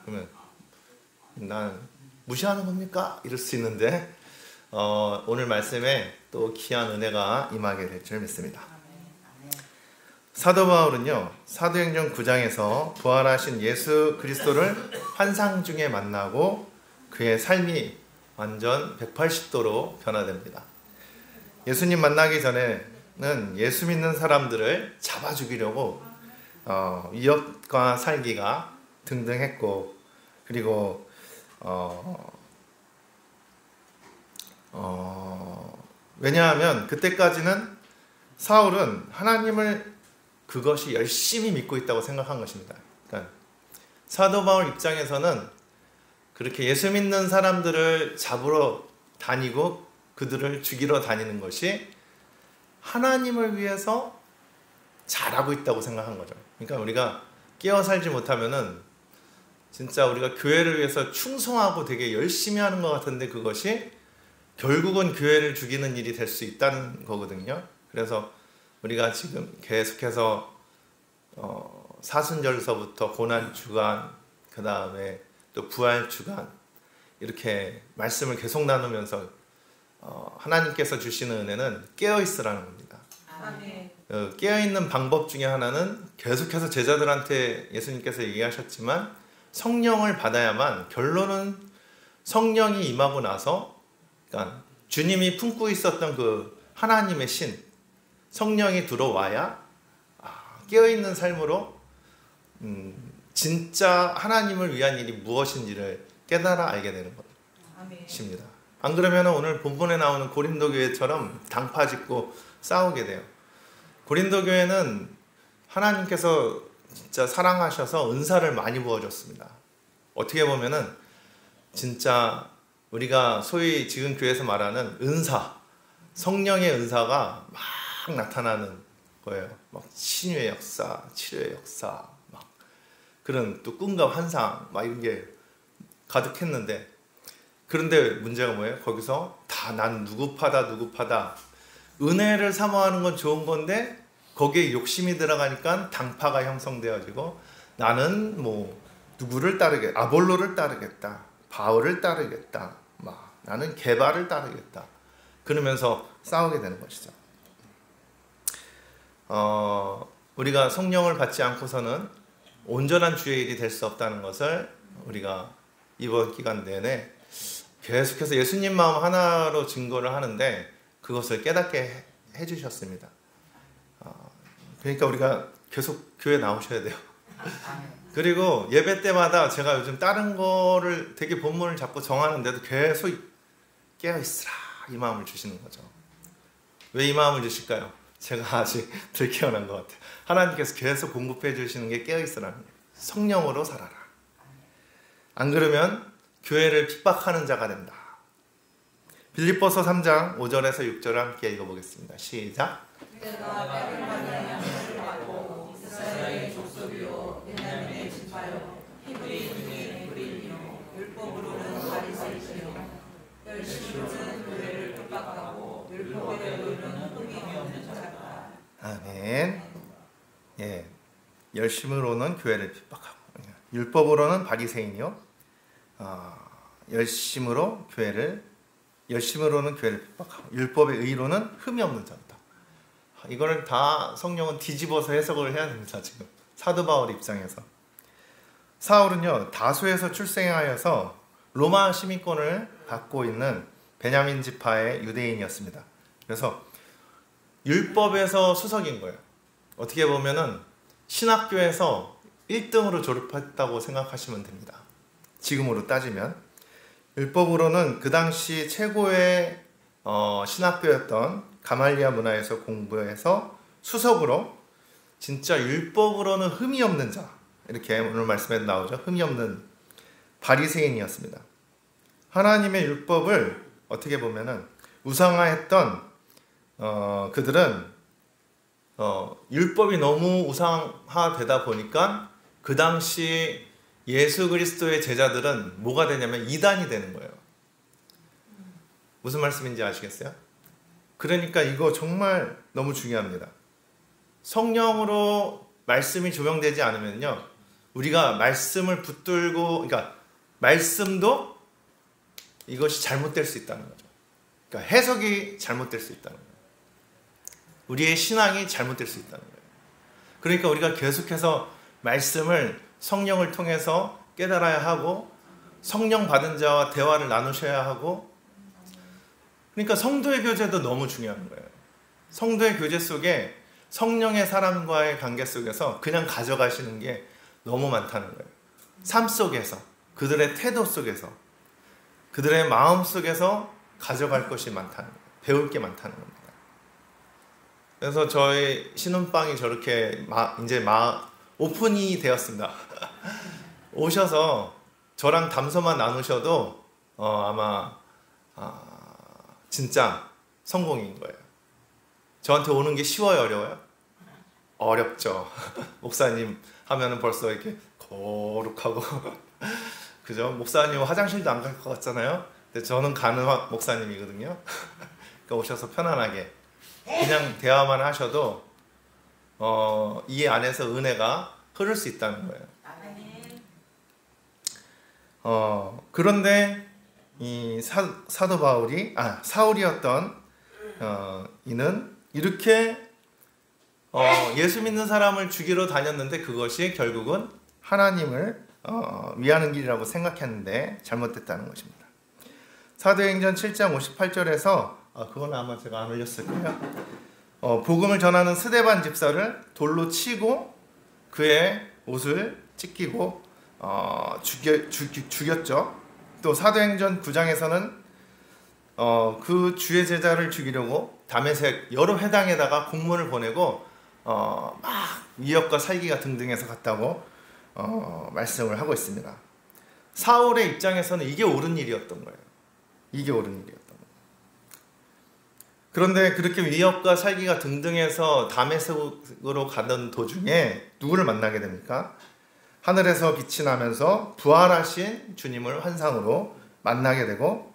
그러면 난 무시하는 겁니까? 이럴 수 있는데 오늘 말씀에 또 귀한 은혜가 임하게 될 줄 믿습니다. 사도 바울은요, 사도행전 9장에서 부활하신 예수 그리스도를 환상 중에 만나고 그의 삶이 완전 180도로 변화됩니다. 예수님 만나기 전에는 예수 믿는 사람들을 잡아 죽이려고 위협과 살기가 등등했고, 그리고 왜냐하면 그때까지는 사울은 하나님을 그것이 열심히 믿고 있다고 생각한 것입니다. 그러니까 사도 바울 입장에서는 그렇게 예수 믿는 사람들을 잡으러 다니고 그들을 죽이러 다니는 것이 하나님을 위해서 잘하고 있다고 생각한 거죠. 그러니까 우리가 깨어 살지 못하면은 진짜 우리가 교회를 위해서 충성하고 되게 열심히 하는 것 같은데 그것이 결국은 교회를 죽이는 일이 될 수 있다는 거거든요. 그래서 우리가 지금 계속해서 사순절서부터 고난주간, 그 다음에 또 부활주간 이렇게 말씀을 계속 나누면서 하나님께서 주시는 은혜는 깨어있으라는 겁니다. 깨어있는 방법 중에 하나는 계속해서 제자들한테 예수님께서 얘기하셨지만 성령을 받아야만, 결론은 성령이 임하고 나서, 그러니까 주님이 품고 있었던 그 하나님의 신, 성령이 들어와야 깨어있는 삶으로 진짜 하나님을 위한 일이 무엇인지를 깨달아 알게 되는 것입니다. 안 그러면 오늘 본문에 나오는 고린도 교회처럼 당파 짓고 싸우게 돼요. 고린도 교회는 하나님께서 진짜 사랑하셔서 은사를 많이 부어줬습니다. 어떻게 보면은 진짜 우리가 소위 지금 교회에서 말하는 은사, 성령의 은사가 막 나타나는 거예요. 막 신유의 역사, 치료의 역사, 막 그런 또 꿈과 환상 막 이런 게 가득했는데, 그런데 문제가 뭐예요? 거기서 다 난 누구파다 은혜를 사모하는 건 좋은 건데 거기에 욕심이 들어가니까 당파가 형성되어지고, 나는 뭐 누구를 따르겠다, 아볼로를 따르겠다, 바울을 따르겠다, 막 나는 게바를 따르겠다, 그러면서 싸우게 되는 것이죠. 우리가 성령을 받지 않고서는 온전한 주의 일이 될 수 없다는 것을 우리가 이번 기간 내내 계속해서 예수님 마음 하나로 증거를 하는데 그것을 깨닫게 해주셨습니다. 그러니까 우리가 계속 교회 나오셔야 돼요. 그리고 예배 때마다 제가 요즘 다른 거를 되게 본문을 잡고 정하는데도 계속 깨어있으라 이 마음을 주시는 거죠. 왜 이 마음을 주실까요? 제가 아직 덜 깨어난 것 같아요. 하나님께서 계속 공급해 주시는 게 깨어있으라는 거예요. 성령으로 살아라. 안 그러면 교회를 핍박하는 자가 된다. 빌립보서 3장 5절에서 6절을 함께 읽어보겠습니다. 시작. 아멘. 예, 열심으로는 교회를 핍박하고 율법으로는 바리새인이요, 열심으로는 교회를 핍박하고 율법의 의로는 흠이 없는 자다. 이거를 다 성령은 뒤집어서 해석을 해야 됩니다. 지금 사도 바울 입장에서 사울은요, 다수에서 출생하여서 로마 시민권을 갖고 있는 베냐민 지파의 유대인이었습니다. 그래서 율법에서 수석인 거예요. 어떻게 보면은 신학교에서 1등으로 졸업했다고 생각하시면 됩니다. 지금으로 따지면. 율법으로는 그 당시 최고의 신학교였던 가말리아 문화에서 공부해서 수석으로, 진짜 율법으로는 흠이 없는 자, 이렇게 오늘 말씀에 나오죠. 흠이 없는 바리새인이었습니다. 하나님의 율법을 어떻게 보면은 우상화했던 그들은 율법이 너무 우상화되다 보니까 그 당시 예수 그리스도의 제자들은 뭐가 되냐면 이단이 되는 거예요. 무슨 말씀인지 아시겠어요? 그러니까 이거 정말 너무 중요합니다. 성령으로 말씀이 조명되지 않으면요, 우리가 말씀을 붙들고, 그러니까 말씀도 이것이 잘못될 수 있다는 거죠. 그러니까 해석이 잘못될 수 있다는 거예요. 우리의 신앙이 잘못될 수 있다는 거예요. 그러니까 우리가 계속해서 말씀을 성령을 통해서 깨달아야 하고, 성령 받은 자와 대화를 나누셔야 하고, 그러니까 성도의 교제도 너무 중요한 거예요. 성도의 교제 속에 성령의 사람과의 관계 속에서 그냥 가져가시는 게 너무 많다는 거예요. 삶 속에서, 그들의 태도 속에서, 그들의 마음 속에서 가져갈 것이 많다는 거예요. 배울 게 많다는 겁니다. 그래서 저희 신혼방이 저렇게 이제 오픈이 되었습니다. 오셔서 저랑 담소만 나누셔도 아마 진짜 성공인 거예요. 저한테 오는 게 쉬워요, 어려워요? 어렵죠. 목사님 하면은 벌써 이렇게 거룩하고 그죠? 목사님 화장실도 안 갈 것 같잖아요. 근데 저는 가는 목사님이거든요. 그러니까 오셔서 편안하게 그냥 대화만 하셔도 이 안에서 은혜가 흐를 수 있다는 거예요. 그런데 이 사도 바울이 사울이었던 이는 이렇게 예수 믿는 사람을 죽이러 다녔는데 그것이 결국은 하나님을 위하는 길이라고 생각했는데 잘못됐다는 것입니다. 사도행전 7장 58절에서 그건 아마 제가 안 올렸을 거예요. 복음을 전하는 스데반 집사를 돌로 치고 그의 옷을 찢기고 죽였죠. 또 사도행전 9장에서는 그 주의 제자를 죽이려고 다메섹 여러 회당에다가 공문을 보내고 막 위협과 살기가 등등해서 갔다고 말씀을 하고 있습니다. 사울의 입장에서는 이게 옳은 일이었던 거예요. 이게 옳은 일이었던 거예요. 그런데 그렇게 위협과 살기가 등등해서 다메섹으로 가던 도중에 누구를 만나게 됩니까? 하늘에서 빛이 나면서 부활하신 주님을 환상으로 만나게 되고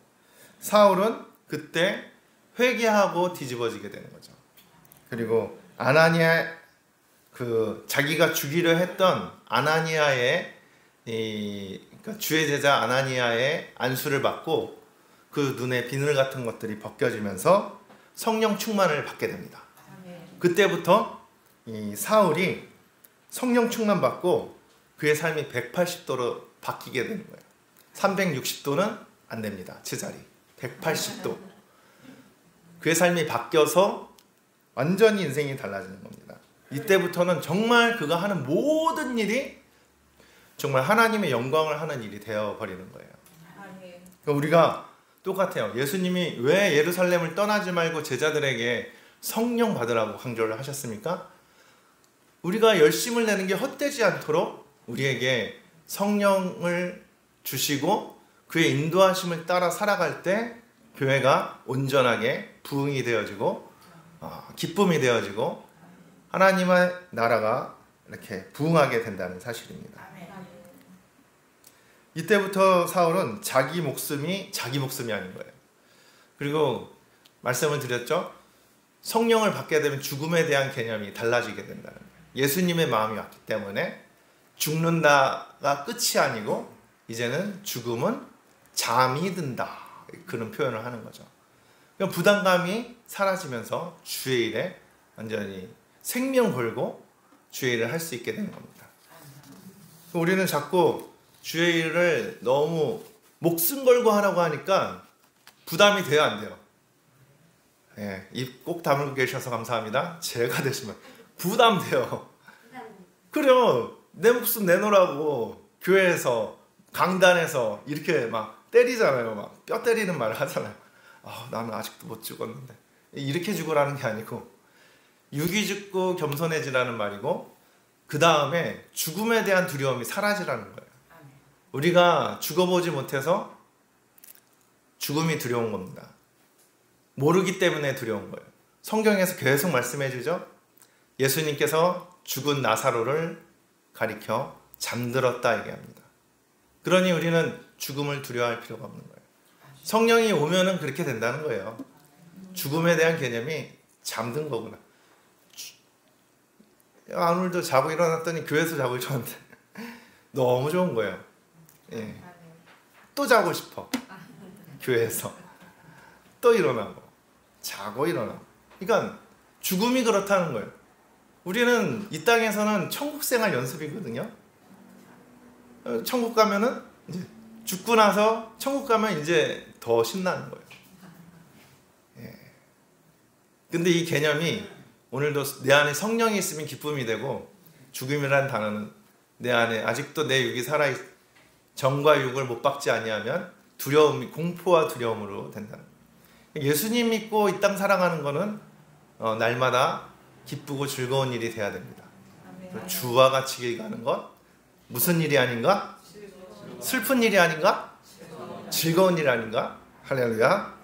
사울은 그때 회개하고 뒤집어지게 되는 거죠. 그리고 아나니아 자기가 죽이려 했던 아나니아의 그러니까 주의 제자 아나니아의 안수를 받고 그 눈에 비늘 같은 것들이 벗겨지면서 성령 충만을 받게 됩니다. 그때부터 이 사울이 성령 충만 받고 그의 삶이 180도로 바뀌게 되는 거예요. 360도는 안 됩니다. 제자리 180도. 그의 삶이 바뀌어서 완전히 인생이 달라지는 겁니다. 이때부터는 정말 그가 하는 모든 일이 정말 하나님의 영광을 하는 일이 되어버리는 거예요. 그러니까 우리가 똑같아요. 예수님이 왜 예루살렘을 떠나지 말고 제자들에게 성령 받으라고 강조를 하셨습니까? 우리가 열심을 내는 게 헛되지 않도록 우리에게 성령을 주시고 그의 인도하심을 따라 살아갈 때 교회가 온전하게 부흥이 되어지고 기쁨이 되어지고 하나님의 나라가 이렇게 부흥하게 된다는 사실입니다. 이때부터 사울은 자기 목숨이 아닌 거예요. 그리고 말씀을 드렸죠. 성령을 받게 되면 죽음에 대한 개념이 달라지게 된다는 거예요. 예수님의 마음이 왔기 때문에 죽는다가 끝이 아니고 이제는 죽음은 잠이 든다. 그런 표현을 하는 거죠. 그러니까 부담감이 사라지면서 주의 일에 완전히 생명 걸고 주의 일을 할 수 있게 되는 겁니다. 우리는 자꾸 주의 일을 너무 목숨 걸고 하라고 하니까 부담이 돼요, 안 돼요? 예, 입 꼭 다물고 계셔서 감사합니다. 제가 되시면 부담돼요. 그래요. 내 목숨 내놓으라고 교회에서 강단에서 이렇게 막 때리잖아요. 막 뼈 때리는 말을 하잖아요. 나는 아직도 못 죽었는데 이렇게 죽으라는 게 아니고 육이 죽고 겸손해지라는 말이고 그 다음에 죽음에 대한 두려움이 사라지라는 거예요. 우리가 죽어보지 못해서 죽음이 두려운 겁니다. 모르기 때문에 두려운 거예요. 성경에서 계속 말씀해 주죠. 예수님께서 죽은 나사로를 가리켜 잠들었다 얘기합니다. 그러니 우리는 죽음을 두려워할 필요가 없는 거예요. 성령이 오면은 그렇게 된다는 거예요. 죽음에 대한 개념이 잠든 거구나. 오늘도 자고 일어났더니 교회에서 자고 일어났는데 너무 좋은 거예요. 예. 또 자고 싶어. 교회에서 또 일어나고 자고 일어나고. 그러니까 죽음이 그렇다는 거예요. 우리는 이 땅에서는 천국 생활 연습이거든요. 천국 가면은 이제 죽고 나서 천국 가면 이제 더 신나는 거예요. 예. 근데 이 개념이 오늘도 내 안에 성령이 있으면 기쁨이 되고, 죽음이라는 단어는 내 안에 아직도 내 육이 살아 정과 육을 못 박지 아니하면 두려움, 공포와 두려움으로 된다는 거예요. 예수님 믿고 이 땅 살아가는 거는 날마다 기쁘고 즐거운 일이 돼야 됩니다. 주와 같이 길 가는 것 무슨 일이 아닌가? 슬픈 일이 아닌가? 즐거운 일 아닌가? 할렐루야.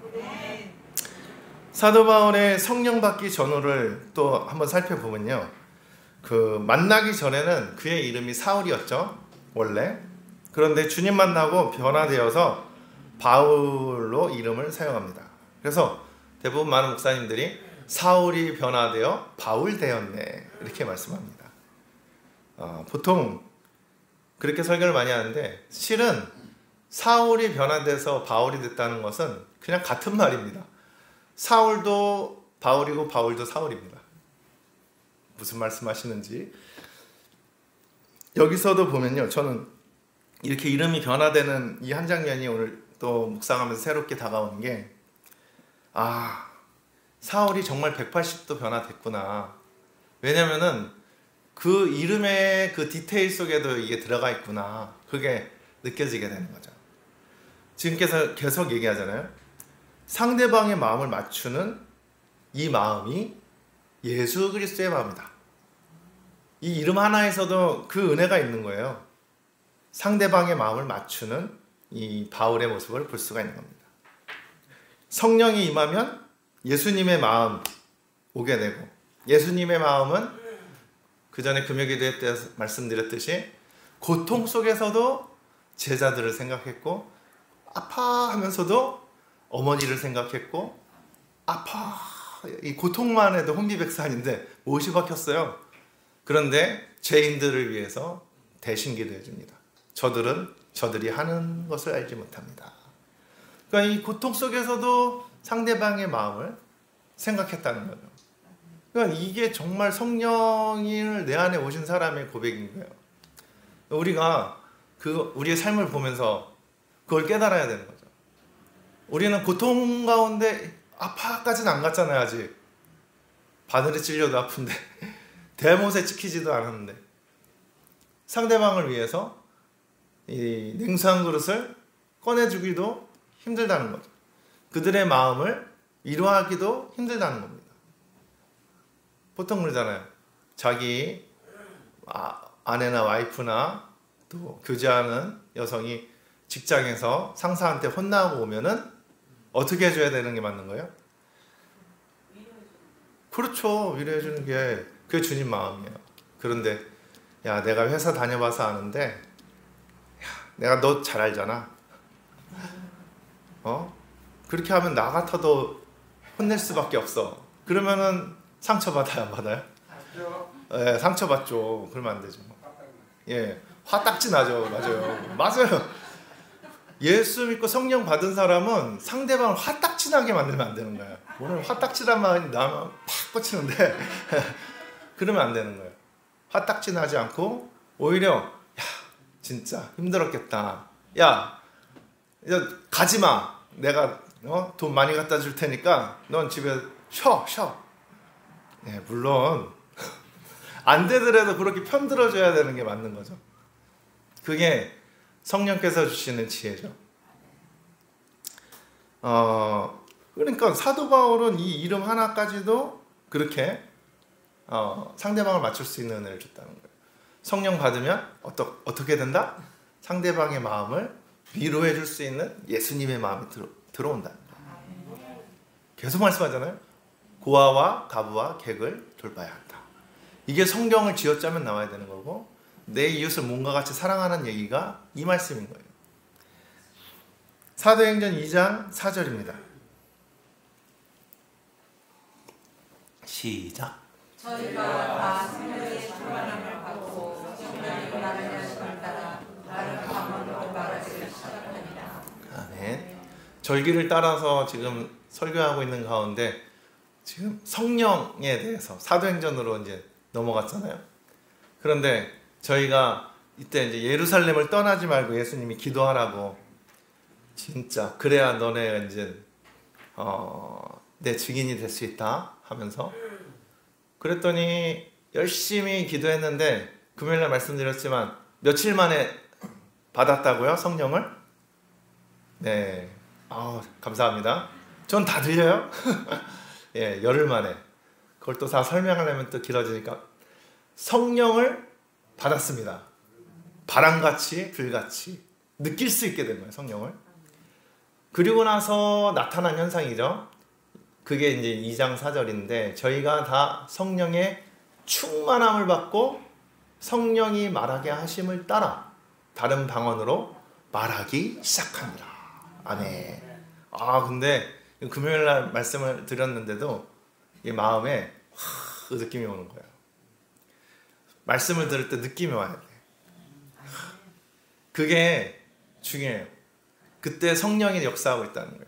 사도 바울의 성령 받기 전후를 또 한번 살펴보면요, 그 만나기 전에는 그의 이름이 사울이었죠, 원래. 그런데 주님 만나고 변화되어서 바울로 이름을 사용합니다. 그래서 대부분 많은 목사님들이 사울이 변화되어 바울 되었네, 이렇게 말씀합니다. 보통 그렇게 설교를 많이 하는데, 실은 사울이 변화돼서 바울이 됐다는 것은 그냥 같은 말입니다. 사울도 바울이고 바울도 사울입니다. 무슨 말씀하시는지. 여기서도 보면요, 저는 이렇게 이름이 변화되는 이 한 장면이 오늘 또 묵상하면서 새롭게 다가오는 게, 사울이 정말 180도 변화됐구나. 왜냐면은 그 이름의 그 디테일 속에도 이게 들어가 있구나. 그게 느껴지게 되는 거죠. 지금께서 계속 얘기하잖아요. 상대방의 마음을 맞추는 이 마음이 예수 그리스도의 마음이다. 이 이름 하나에서도 그 은혜가 있는 거예요. 상대방의 마음을 맞추는 이 바울의 모습을 볼 수가 있는 겁니다. 성령이 임하면 예수님의 마음 오게 되고, 예수님의 마음은 그 전에 금요기도회 때 말씀드렸듯이 고통 속에서도 제자들을 생각했고, 아파하면서도 어머니를 생각했고, 이 고통만 해도 혼비백산인데 못이 박혔어요. 그런데 죄인들을 위해서 대신 기도해 줍니다. 저들이 하는 것을 알지 못합니다. 그러니까 이 고통 속에서도 상대방의 마음을 생각했다는 거죠. 그러니까 이게 정말 성령을 내 안에 오신 사람의 고백인 거예요. 우리가 우리의 삶을 보면서 그걸 깨달아야 되는 거죠. 우리는 고통 가운데 아파까지는 안 갔잖아요, 아직. 바늘에 찔려도 아픈데 대못에 찍히지도 않았는데, 상대방을 위해서 이 냉수 한 그릇을 꺼내주기도 힘들다는 거죠. 그들의 마음을 위로하기도 힘들다는 겁니다. 보통 그러잖아요. 자기 아내나 와이프나 또 교제하는 여성이 직장에서 상사한테 혼나고 오면은 어떻게 해줘야 되는 게 맞는 거예요? 그렇죠. 위로해주는 게 그게 주님 마음이에요. 그런데 야, 내가 회사 다녀봐서 아는데, 내가 너 잘 알잖아. 그렇게 하면 나 같아도 혼낼 수밖에 없어. 그러면은 상처받아요, 안 받아요? 예, 상처받죠. 그러면 안 되죠. 예, 화딱지 나죠. 맞아요. 예수 믿고 성령 받은 사람은 상대방을 화딱지 나게 만들면 안 되는 거예요. 오늘 화딱지란 말이 나면 팍 꽂히는데 그러면 안 되는 거예요. 화딱지 나지 않고 오히려, 야, 진짜 힘들었겠다. 야, 가지 마. 내가 돈 많이 갖다 줄 테니까 넌 집에 쉬어. 네, 물론 안 되더라도 그렇게 편들어줘야 되는 게 맞는 거죠. 그게 성령께서 주시는 지혜죠. 그러니까 사도 바울은 이 이름 하나까지도 그렇게 상대방을 맞출 수 있는 은혜를 줬다는 거예요. 성령 받으면 어떻게 된다? 상대방의 마음을 위로해 줄 수 있는 예수님의 마음이 들어온다는 거예요. 계속 말씀하잖아요. 고아와 가부와 객을 돌봐야 한다. 이게 성경을 쥐어짜면 나와야 되는 거고, 내 이웃을 몸과 같이 사랑하는 얘기가 이 말씀인 거예요. 사도행전 2장 4절입니다. 시작. 저희가 다 성령의 충만함을 받고 성령이 나를 하심을 따라 절기를 따라서 지금 설교하고 있는 가운데 지금 성령에 대해서 사도행전으로 이제 넘어갔잖아요. 그런데 저희가 이때 이제 예루살렘을 떠나지 말고 예수님이 기도하라고, 진짜 그래야 너네 이제 내 증인이 될 수 있다 하면서, 그랬더니 열심히 기도했는데 금요일날 말씀드렸지만 며칠 만에 받았다고요? 성령을? 네. 감사합니다. 전 다 들려요? 예, 열흘 만에. 그걸 또 다 설명하려면 또 길어지니까 성령을 받았습니다. 바람같이 불같이 느낄 수 있게 된 거예요, 성령을. 그리고 나서 나타난 현상이죠. 그게 이제 2장 4절인데 저희가 다 성령의 충만함을 받고 성령이 말하게 하심을 따라 다른 방언으로 말하기 시작합니다. 아멘. 근데 금요일날 말씀을 드렸는데도 이 마음에 그 느낌이 오는 거예요. 말씀을 들을 때 느낌이 와야 돼. 그게 중요해요. 그때 성령이 역사하고 있다는 거예요.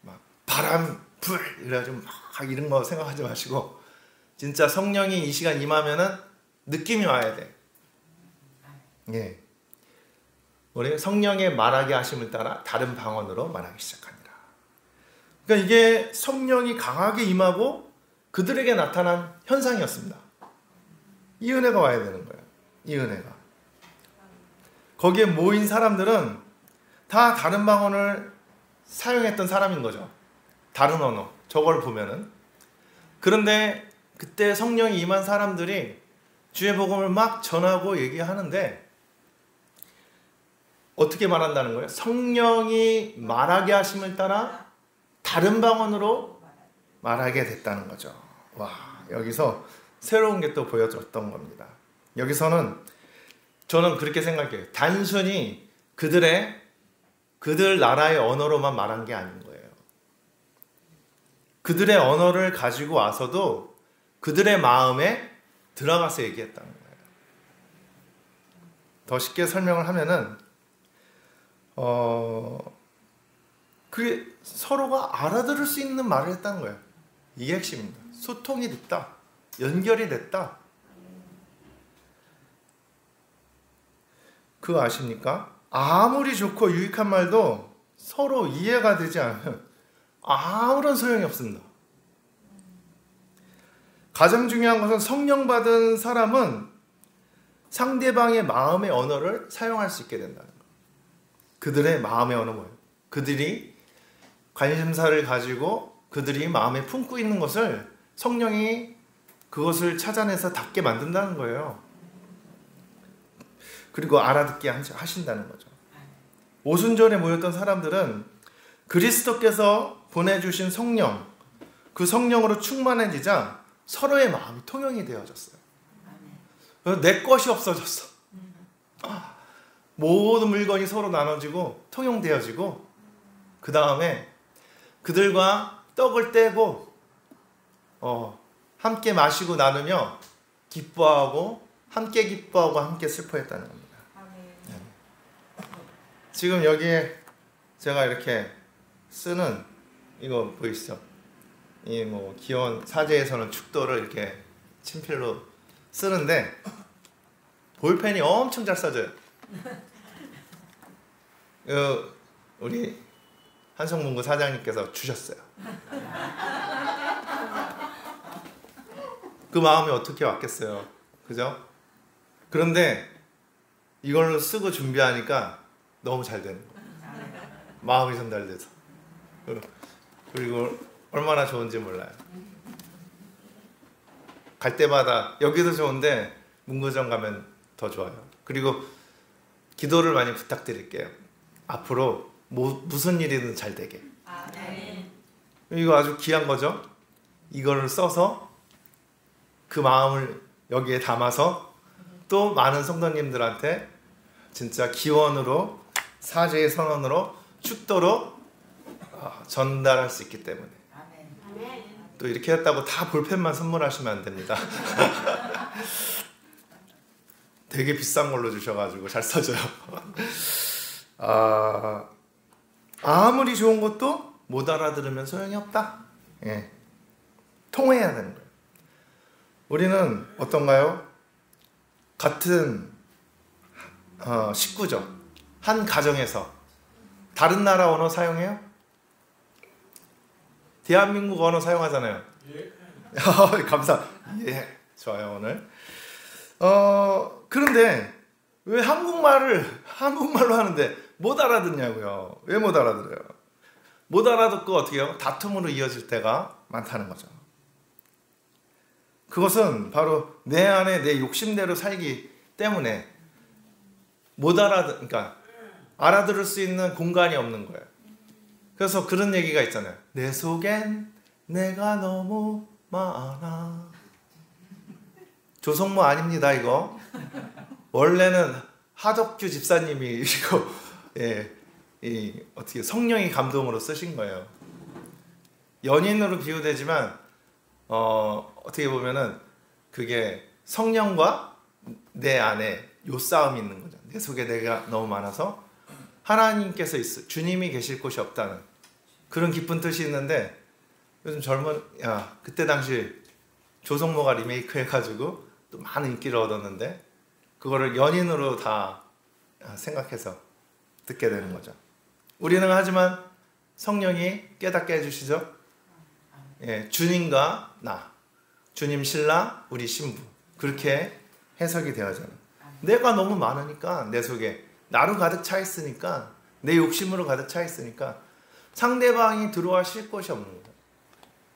막 바람, 불 이래가지고 막 이런 거 생각하지 마시고 진짜 성령이 이 시간 임하면은 느낌이 와야 돼. 예. 우리 성령의 말하게 하심을 따라 다른 방언으로 말하기 시작합니다. 그러니까 이게 성령이 강하게 임하고 그들에게 나타난 현상이었습니다. 이 은혜가 와야 되는 거예요. 이 은혜가. 거기에 모인 사람들은 다 다른 방언을 사용했던 사람인 거죠. 다른 언어. 저걸 보면은. 그런데 그때 성령이 임한 사람들이 주의 복음을 막 전하고 얘기하는데 어떻게 말한다는 거예요? 성령이 말하게 하심을 따라 다른 방언으로 말하게 됐다는 거죠. 와, 여기서 새로운 게 또 보여줬던 겁니다. 여기서는 저는 그렇게 생각해요. 단순히 그들 나라의 언어로만 말한 게 아닌 거예요. 그들의 언어를 가지고 와서도 그들의 마음에 들어가서 얘기했다는 거예요. 더 쉽게 설명을 하면은 그게 서로가 알아들을 수 있는 말을 했다는 거예요. 이게 핵심입니다. 소통이 됐다. 연결이 됐다. 그거 아십니까? 아무리 좋고 유익한 말도 서로 이해가 되지 않으면 아무런 소용이 없습니다. 가장 중요한 것은 성령 받은 사람은 상대방의 마음의 언어를 사용할 수 있게 된다는 거예요. 그들의 마음의 언어 뭐예요? 그들이 관심사를 가지고 그들이 마음에 품고 있는 것을 성령이 그것을 찾아내서 닿게 만든다는 거예요. 그리고 알아듣게 하신다는 거죠. 오순절에 모였던 사람들은 그리스도께서 보내주신 성령, 그 성령으로 충만해지자 서로의 마음이 통용이 되어졌어요. 내 것이 없어졌어. 모든 물건이 서로 나눠지고 통용되어지고 그 다음에 그들과 떡을 떼고 함께 마시고 나누며 기뻐하고 함께 슬퍼했다는 겁니다. 네. 지금 여기에 제가 이렇게 쓰는 이거 보이시죠? 이 뭐 기원 사제에서는 축도를 이렇게 친필로 쓰는데 볼펜이 엄청 잘 써져요. 우리 한성문구 사장님께서 주셨어요. 그 마음이 어떻게 왔겠어요, 그죠? 그런데 이걸로 쓰고 준비하니까 너무 잘 되는 거예요. 마음이 전달돼서. 그리고 얼마나 좋은지 몰라요. 갈 때마다 여기도 좋은데 문구점 가면 더 좋아요. 그리고 기도를 많이 부탁드릴게요. 앞으로 무슨 일이든 잘 되게. 이거 아주 귀한 거죠. 이거를 써서 그 마음을 여기에 담아서 또 많은 성도님들한테 진짜 기원으로 사제의 선언으로 축도로 전달할 수 있기 때문에. 또 이렇게 했다고 다 볼펜만 선물하시면 안 됩니다. 되게 비싼 걸로 주셔가지고 잘 써져요. 아무리 좋은 것도 못 알아들으면 소용이 없다. 예. 통해야 되는 거예요. 우리는 어떤가요? 같은 식구죠. 한 가정에서 다른 나라 언어 사용해요? 대한민국 언어 사용하잖아요. 예. 감사. 예, 좋아요 오늘. 그런데 왜 한국말로 하는데 못 알아듣냐고요. 왜 못 알아들어요? 못 알아듣고 어떻게 해요? 다툼으로 이어질 때가 많다는 거죠. 그것은 바로 내 안에 내 욕심대로 살기 때문에 그러니까 알아들을 수 있는 공간이 없는 거예요. 그래서 그런 얘기가 있잖아요. 내 속엔 내가 너무 많아. 조성모 아닙니다 이거. 원래는 하덕규 집사님이 이거 어떻게 성령이 감동으로 쓰신 거예요. 연인으로 비유되지만 어떻게 보면은 그게 성령과 내 안에 요 싸움이 있는 거죠. 내 속에 내가 너무 많아서 하나님께서 주님이 계실 곳이 없다는 그런 깊은 뜻이 있는데, 요즘 그때 당시 조성모가 리메이크 해가지고 또 많은 인기를 얻었는데 그거를 연인으로 다 생각해서 듣게 되는 거죠. 우리는 하지만 성령이 깨닫게 해주시죠. 예, 주님과 나, 주님 신랑, 우리 신부, 그렇게 해석이 되어져요. 내가 너무 많으니까 내 속에 나로 가득 차 있으니까, 내 욕심으로 가득 차 있으니까 상대방이 들어와 쉴 곳이 없는 거예요.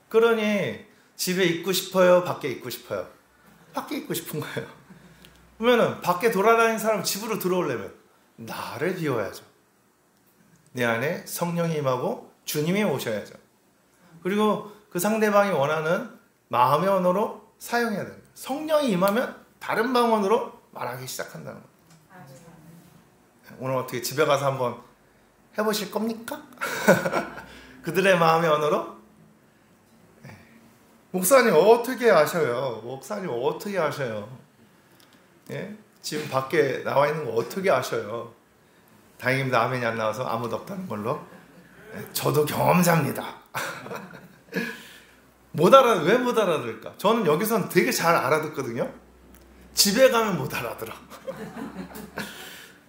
그러니 집에 있고 싶어요? 밖에 있고 싶어요? 밖에 있고 싶은 거예요. 그러면은 밖에 돌아다니는 사람 집으로 들어오려면 나를 비워야죠. 내 안에 성령이 임하고 주님이 오셔야죠. 그리고 그 상대방이 원하는 마음의 언어로 사용해야 됩니다. 성령이 임하면 다른 방언으로 말하기 시작한다는 거예요. 오늘 어떻게 집에 가서 한번 해보실 겁니까? 그들의 마음의 언어로? 목사님 어떻게 아셔요? 목사님 어떻게 아셔요? 예? 지금 밖에 나와 있는 거 어떻게 아셔요? 다행입니다. 아멘이 안 나와서 아무도 없다는 걸로. 예, 저도 경험자입니다. 왜 못 알아들을까? 저는 여기서는 되게 잘 알아듣거든요. 집에 가면 못 알아들어.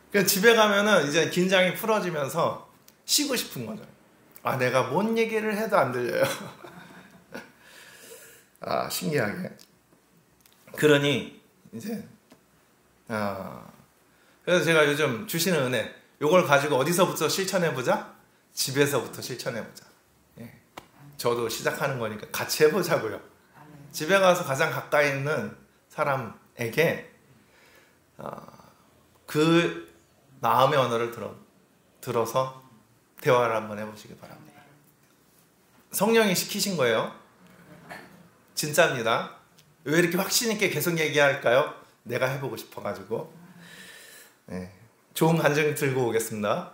그러니까 집에 가면은 이제 긴장이 풀어지면서 쉬고 싶은 거죠. 내가 뭔 얘기를 해도 안 들려요. 신기하게. 그러니 이제 그래서 제가 요즘 주시는 은혜, 요걸 가지고 어디서부터 실천해보자? 집에서부터 실천해보자. 예. 저도 시작하는 거니까 같이 해보자고요. 집에 가서 가장 가까이 있는 사람에게 그 마음의 언어를 들어서 대화를 한번 해보시기 바랍니다. 성령이 시키신 거예요. 진짜입니다. 왜 이렇게 확신 있게 계속 얘기할까요? 내가 해보고 싶어가지고. 네. 좋은 간증 들고 오겠습니다.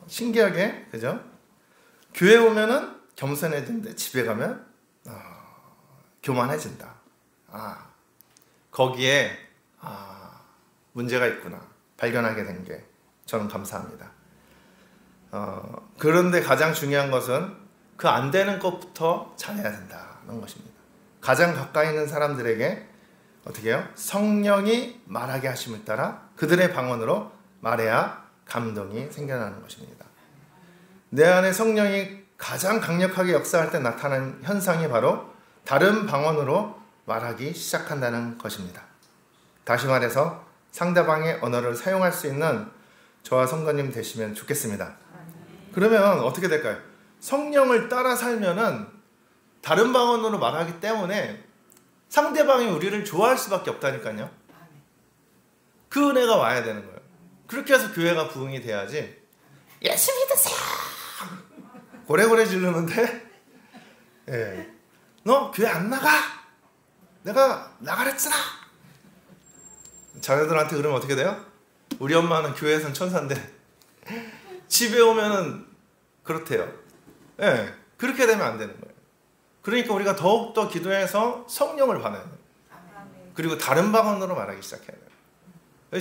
신기하게, 그죠? 교회 오면은 겸손해진데 집에 가면 교만해진다. 거기에 문제가 있구나 발견하게 된 게 저는 감사합니다. 그런데 가장 중요한 것은 그 안 되는 것부터 잘해야 된다는 것입니다. 가장 가까이 있는 사람들에게 어떻게 해요? 성령이 말하게 하심을 따라 그들의 방언으로 말해야 감동이 생겨나는 것입니다. 내 안에 성령이 가장 강력하게 역사할 때 나타나는 현상이 바로 다른 방언으로 말하기 시작한다는 것입니다. 다시 말해서 상대방의 언어를 사용할 수 있는 저와 성도님 되시면 좋겠습니다. 그러면 어떻게 될까요? 성령을 따라 살면은 다른 방언으로 말하기 때문에 상대방이 우리를 좋아할 수밖에 없다니까요. 그 은혜가 와야 되는 거예요. 그렇게 해서 교회가 부흥이 돼야지 예수 믿으세요 고래고래 지르는데 예. 너 교회 안 나가? 내가 나가랬잖아. 자녀들한테 그러면 어떻게 돼요? 우리 엄마는 교회에선 천사인데 집에 오면은 그렇대요. 예, 그렇게 되면 안 되는 거예요. 그러니까 우리가 더욱더 기도해서 성령을 받아야 돼요. 그리고 다른 방언으로 말하기 시작해야 돼요.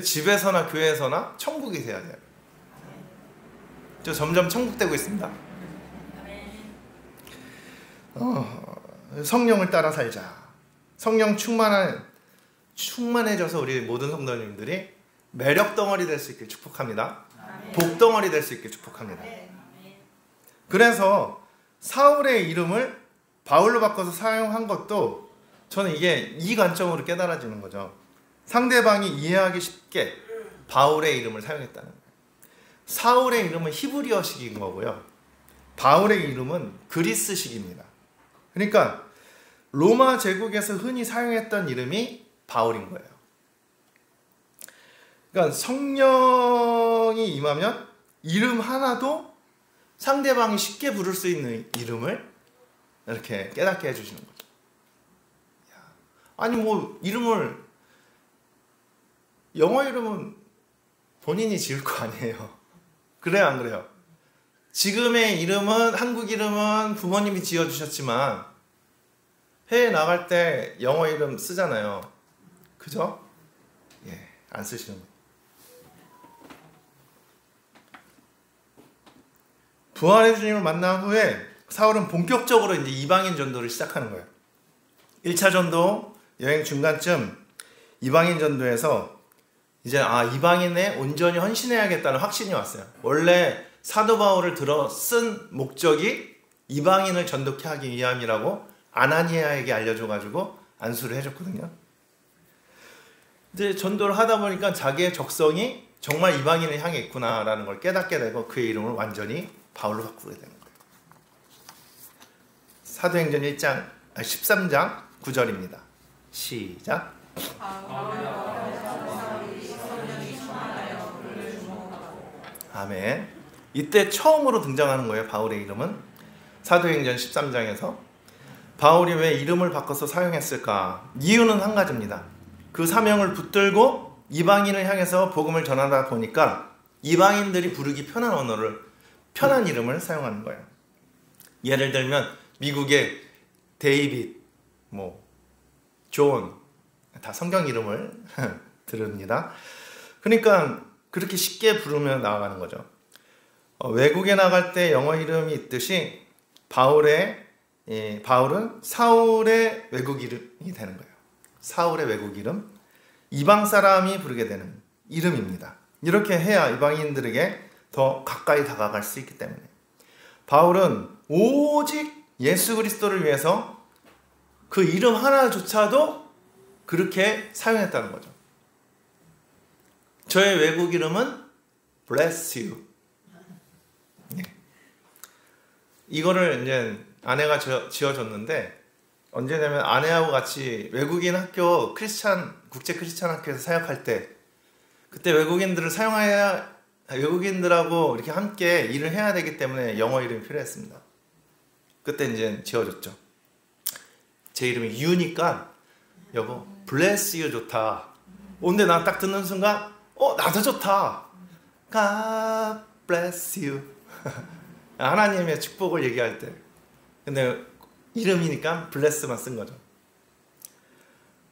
집에서나 교회에서나 천국이 돼야 돼요. 저 점점 천국 되고 있습니다. 성령을 따라 살자. 성령 충만해져서 우리 모든 성도님들이 매력 덩어리 될 수 있길 축복합니다. 복 덩어리 될 수 있길 축복합니다. 그래서 사울의 이름을 바울로 바꿔서 사용한 것도 저는 이게 이 관점으로 깨달아지는 거죠. 상대방이 이해하기 쉽게 바울의 이름을 사용했다는 거예요. 사울의 이름은 히브리어식인 거고요. 바울의 이름은 그리스식입니다. 그러니까 로마 제국에서 흔히 사용했던 이름이 바울인 거예요. 그러니까 성령이 임하면 이름 하나도 상대방이 쉽게 부를 수 있는 이름을 이렇게 깨닫게 해주시는 거죠. 아니 뭐 이름을, 영어 이름은 본인이 지을 거 아니에요. 그래요, 안 그래요? 지금의 이름은, 한국 이름은 부모님이 지어주셨지만 해외 나갈 때 영어 이름 쓰잖아요. 그죠? 예, 안 쓰시는 거예요. 부활의 주님을 만난 후에 사울은 본격적으로 이제 이방인 전도를 시작하는 거예요. 1차 전도 여행 중간쯤 이방인 전도에서 이제 이방인에 온전히 헌신해야겠다는 확신이 왔어요. 원래 사도 바울을 들어 쓴 목적이 이방인을 전도케 하기 위함이라고 아나니아에게 알려줘가지고 안수를 해줬거든요. 이제 전도를 하다 보니까 자기의 적성이 정말 이방인을 향해 있구나라는 걸 깨닫게 되고 그의 이름을 완전히 바울로 바꾸게 되는 거예요. 사도행전 13장 9절입니다. 시작. 아멘. 이때 처음으로 등장하는 거예요. 바울의 이름은 사도행전 13장에서. 바울이 왜 이름을 바꿔서 사용했을까? 이유는 한 가지입니다. 그 사명을 붙들고 이방인을 향해서 복음을 전하다 보니까 이방인들이 부르기 편한 언어를, 편한 이름을 사용하는 거예요. 예를 들면 미국의 데이빗, 존, 다 성경 이름을 들읍니다. 그러니까 그렇게 쉽게 부르며 나아가는 거죠. 외국에 나갈 때 영어 이름이 있듯이 바울은 사울의 외국 이름이 되는 거예요. 사울의 외국 이름, 이방 사람이 부르게 되는 이름입니다. 이렇게 해야 이방인들에게 더 가까이 다가갈 수 있기 때문에 바울은 오직 예수 그리스도를 위해서 그 이름 하나조차도 그렇게 사용했다는 거죠. 저의 외국 이름은 Bless You. 이거를 이제 아내가 지어줬는데 언제냐면 아내하고 같이 외국인 학교 국제 크리스찬 학교에서 사역할 때 그때 외국인들하고 이렇게 함께 일을 해야 되기 때문에 영어 이름이 필요했습니다. 그때 이제 지어줬죠. 제 이름이 유니까 여보 Bless You 좋다. 근데 나 딱 듣는 순간 나도 좋다. God bless you. 하나님의 축복을 얘기할 때. 근데 이름이니까 bless만 쓴 거죠.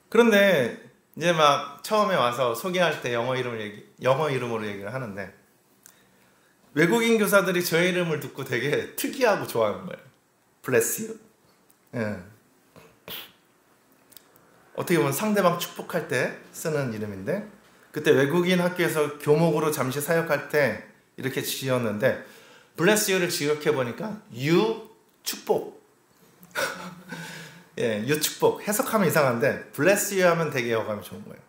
그런데 이제 막 처음에 와서 소개할 때 영어 이름으로 얘기를 하는데 외국인 교사들이 저 이름을 듣고 되게 특이하고 좋아하는 거예요. bless you. 예. 어떻게 보면 상대방 축복할 때 쓰는 이름인데 그때 외국인 학교에서 교목으로 잠시 사역할 때 이렇게 지었는데 bless you를 지역해 보니까 you 축복. 예, you 축복. 해석하면 이상한데 bless you 하면 되게 어감이 좋은 거예요.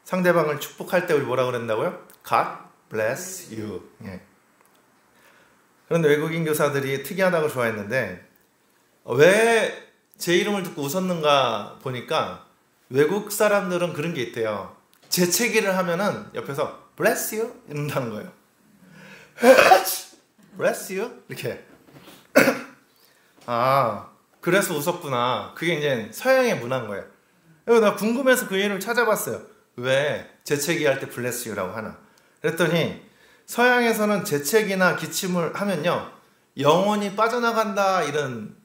상대방을 축복할 때 우리 뭐라 그랬다고요? God bless you. 예. 그런데 외국인 교사들이 특이하다고 좋아했는데 왜 제 이름을 듣고 웃었는가 보니까 외국 사람들은 그런 게 있대요. 재채기를 하면은 옆에서 bless you 이런다는 거예요. bless you 이렇게. 그래서 웃었구나. 그게 이제 서양의 문화인 거예요. 그래서 나 궁금해서 그 이름을 찾아봤어요. 왜 재채기 할 때 bless you라고 하나? 그랬더니 서양에서는 재채기나 기침을 하면요 영혼이 빠져나간다 이런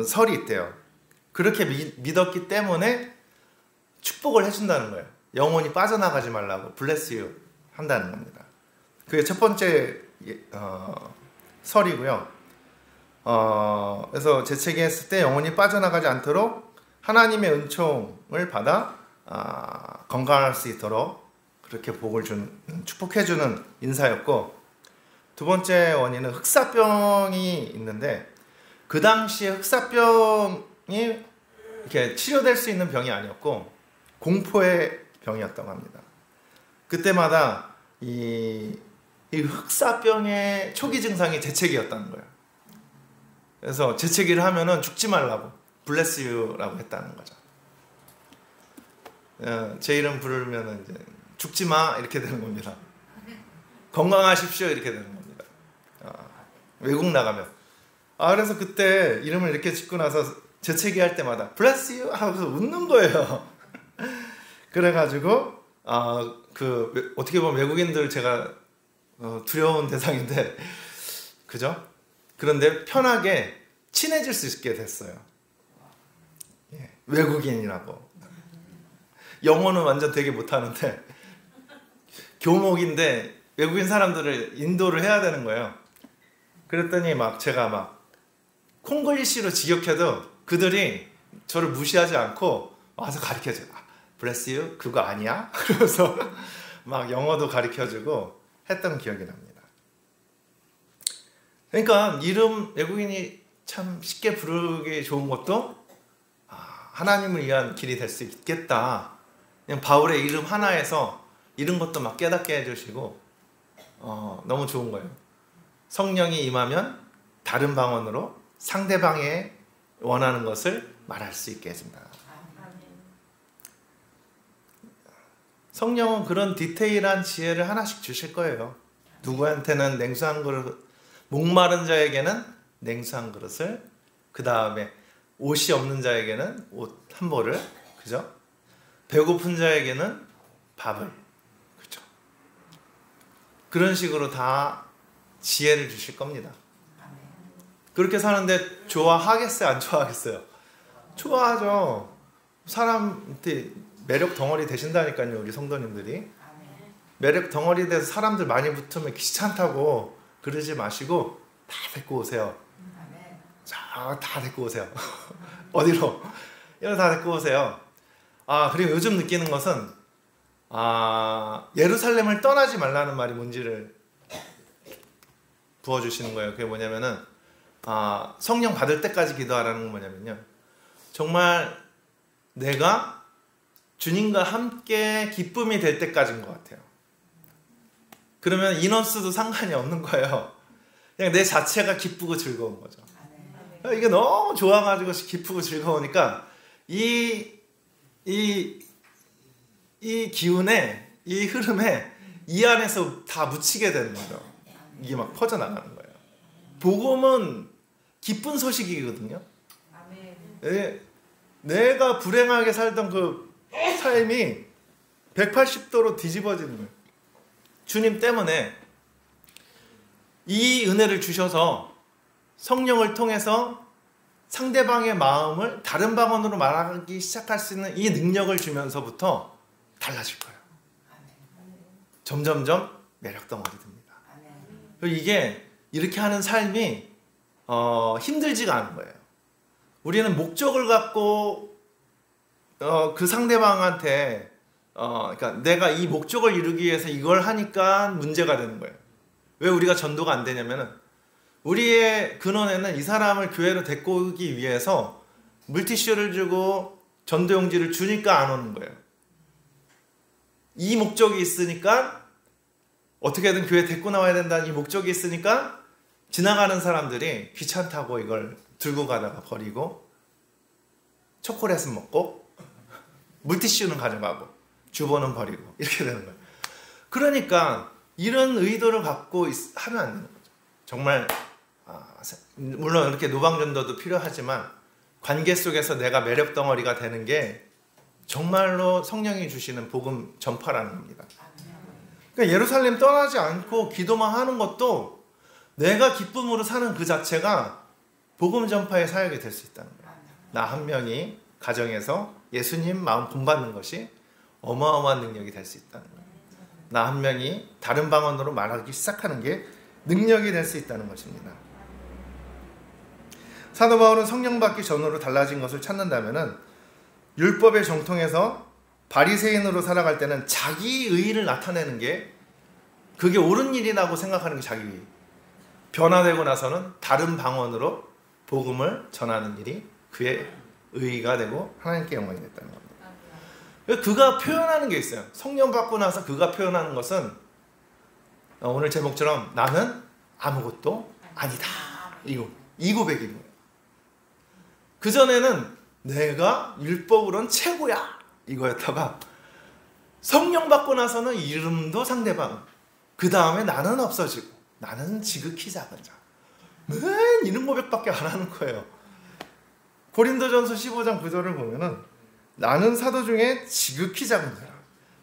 설이 있대요. 그렇게 믿었기 때문에 축복을 해준다는 거예요. 영혼이 빠져나가지 말라고 bless you 한다는 겁니다. 그게 첫 번째 설이고요. 그래서 재채기했을 때 영혼이 빠져나가지 않도록 하나님의 은총을 받아 건강할 수 있도록 그렇게 복을 축복해주는 인사였고, 두 번째 원인은 흑사병이 있는데, 그 당시에 흑사병이 이렇게 치료될 수 있는 병이 아니었고 공포의 병이었다고 합니다. 그때마다 이 흑사병의 초기 증상이 재채기였다는 거예요. 그래서 재채기를 하면은 죽지 말라고 bless you라고 했다는 거죠. 제 이름 부르면 이제 죽지 마 이렇게 되는 겁니다. 건강하십시오 이렇게 되는 겁니다. 외국 나가면. 그래서 그때 이름을 이렇게 짓고 나서 재채기 할 때마다 bless you 하고서 웃는 거예요. 그래가지고 어떻게 보면 외국인들 제가 두려운 대상인데, 그죠? 그런데 편하게 친해질 수 있게 됐어요. 예, 외국인이라고. 영어는 완전 되게 못하는데 교목인데 외국인 사람들을 인도를 해야 되는 거예요. 그랬더니 제가 콩글리시로 직역해도 그들이 저를 무시하지 않고 와서 가르쳐줘요. bless you 그거 아니야? 그러면서 영어도 가르쳐주고 했던 기억이 납니다. 그러니까 이름 외국인이 참 쉽게 부르기 좋은 것도 하나님을 위한 길이 될 수 있겠다. 그냥 바울의 이름 하나에서 이런 것도 깨닫게 해주시고 너무 좋은 거예요. 성령이 임하면 다른 방언으로 상대방의 원하는 것을 말할 수 있게 해준다. 성령은 그런 디테일한 지혜를 하나씩 주실 거예요. 누구한테는 냉수한 그릇, 목마른 자에게는 냉수한 그릇을, 그 다음에 옷이 없는 자에게는 옷 한 벌을, 그죠? 배고픈 자에게는 밥을, 그죠? 그런 식으로 다 지혜를 주실 겁니다. 그렇게 사는데 좋아하겠어요? 안 좋아하겠어요? 좋아하죠. 사람한테 매력 덩어리 되신다니까요, 우리 성도님들이. 매력 덩어리 돼서 사람들 많이 붙으면 귀찮다고 그러지 마시고 다 데리고 오세요. 자, 다 데리고 오세요. 어디로? 이거 다 데리고 오세요. 그리고 요즘 느끼는 것은 예루살렘을 떠나지 말라는 말이 뭔지를 부어주시는 거예요. 그게 뭐냐면은 성령 받을 때까지 기도하라는 건 뭐냐면요, 정말 내가 주님과 함께 기쁨이 될 때까지인 것 같아요. 그러면 인원수도 상관이 없는 거예요. 그냥 내 자체가 기쁘고 즐거운 거죠. 이게 너무 좋아가지고 기쁘고 즐거우니까 이 기운에, 이 흐름에 이 안에서 다 묻히게 되는 거죠. 이게 퍼져나가는 거예요. 복음은 기쁜 소식이거든요. 내가 불행하게 살던 그 삶이 180도로 뒤집어지는 거예요. 주님 때문에 이 은혜를 주셔서 성령을 통해서 상대방의 마음을 다른 방언으로 말하기 시작할 수 있는 이 능력을 주면서부터 달라질 거예요. 점점점 매력덩어리 됩니다. 이게 이렇게 하는 삶이 힘들지가 않은 거예요. 우리는 목적을 갖고 그 상대방한테 그러니까 내가 이 목적을 이루기 위해서 이걸 하니까 문제가 되는 거예요. 왜 우리가 전도가 안 되냐면은 우리의 근원에는 이 사람을 교회로 데리고 오기 위해서 물티슈를 주고 전도용지를 주니까 안 오는 거예요. 이 목적이 있으니까 어떻게든 교회 데리고 나와야 된다는 이 목적이 있으니까 지나가는 사람들이 귀찮다고 이걸 들고 가다가 버리고 초콜릿은 먹고 물티슈는 가져가고 주보는 버리고 이렇게 되는 거예요. 그러니까 이런 의도를 갖고 하면 안 되는 거죠. 정말 물론 이렇게 노방전도도 필요하지만 관계 속에서 내가 매력 덩어리가 되는 게 정말로 성령이 주시는 복음 전파라는 겁니다. 그러니까 예루살렘 떠나지 않고 기도만 하는 것도 내가 기쁨으로 사는 그 자체가 복음 전파의 사역이 될 수 있다는 거예요. 나 한 명이 가정에서 예수님 마음 본받는 것이 어마어마한 능력이 될 수 있다는 거예요. 나 한 명이 다른 방언으로 말하기 시작하는 게 능력이 될 수 있다는 것입니다. 사도 바울은 성령 받기 전으로 달라진 것을 찾는다면은 율법의 정통에서 바리새인으로 살아갈 때는 자기 의의를 나타내는 게 그게 옳은 일이라고 생각하는 게 자기 의의. 변화되고 나서는 다른 방언으로 복음을 전하는 일이 그의 의의가 되고 하나님께 영광이 됐다는 겁니다. 그가 표현하는 게 있어요. 성령 받고 나서 그가 표현하는 것은 오늘 제목처럼 나는 아무것도 아니다. 이 고백인 거예요. 그전에는 내가 율법으로는 최고야 이거였다가 성령 받고 나서는 이름도 상대방, 그 다음에 나는 없어지고 나는 지극히 작은 자. 맨 이런 고백밖에 안 하는 거예요. 고린도전서 15장 9절을 보면은 나는 사도 중에 지극히 작은 자라.